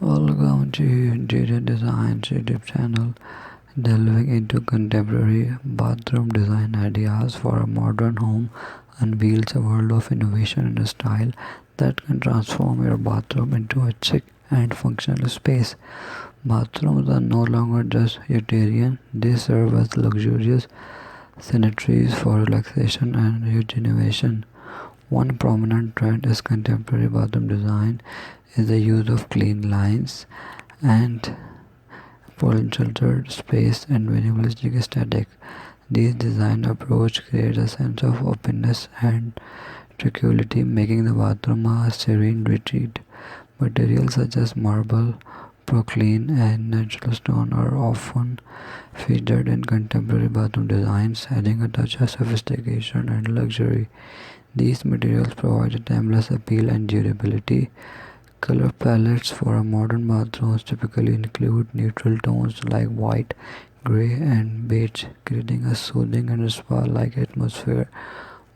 Welcome to Interior Design's YouTube channel, delving into contemporary bathroom design ideas for a modern home unveils a world of innovation and style that can transform your bathroom into a chic and functional space. Bathrooms are no longer just utilitarian, they serve as luxurious sanitaries for relaxation and rejuvenation. One prominent trend is contemporary bathroom design is the use of clean lines and sheltered space and minimalistic aesthetic. This design approach creates a sense of openness and tranquility, making the bathroom a serene retreat. Materials such as marble, porcelain, and natural stone are often featured in contemporary bathroom designs, adding a touch of sophistication and luxury. These materials provide a timeless appeal and durability. Color palettes for a modern bathrooms typically include neutral tones like white, gray, and beige, creating a soothing and spa-like atmosphere.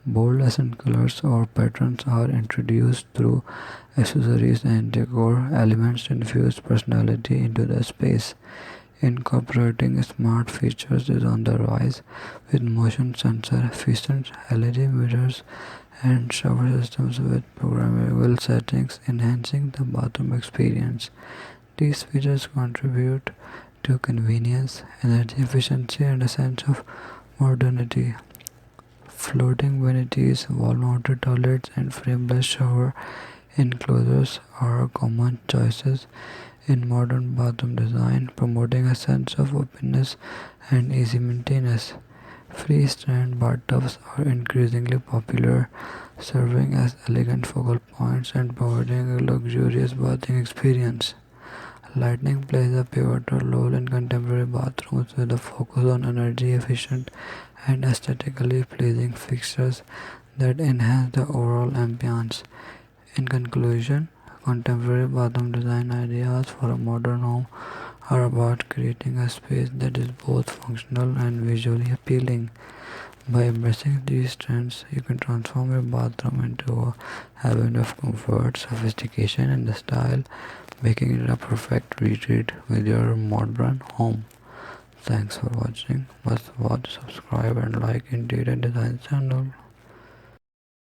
Bold accent colors or patterns are introduced through accessories and decor elements to infuse personality into the space. Incorporating smart features is on the rise, with motion sensor, efficient LED mirrors, and shower systems with programmable settings enhancing the bathroom experience. These features contribute to convenience, energy efficiency, and a sense of modernity. Floating vanities, wall-mounted toilets, and frameless shower enclosures are common choices in modern bathroom design, promoting a sense of openness and easy maintenance. Freestanding bathtubs are increasingly popular, serving as elegant focal points and providing a luxurious bathing experience. Lighting plays a pivotal role in contemporary bathrooms with a focus on energy efficient and aesthetically pleasing fixtures that enhance the overall ambience. In conclusion, contemporary bathroom design ideas for a modern home are about creating a space that is both functional and visually appealing. By embracing these trends, you can transform your bathroom into a haven of comfort, sophistication, and style, making it a perfect retreat with your modern home. Thanks for watching. Must watch, subscribe, and like Interior Design channel.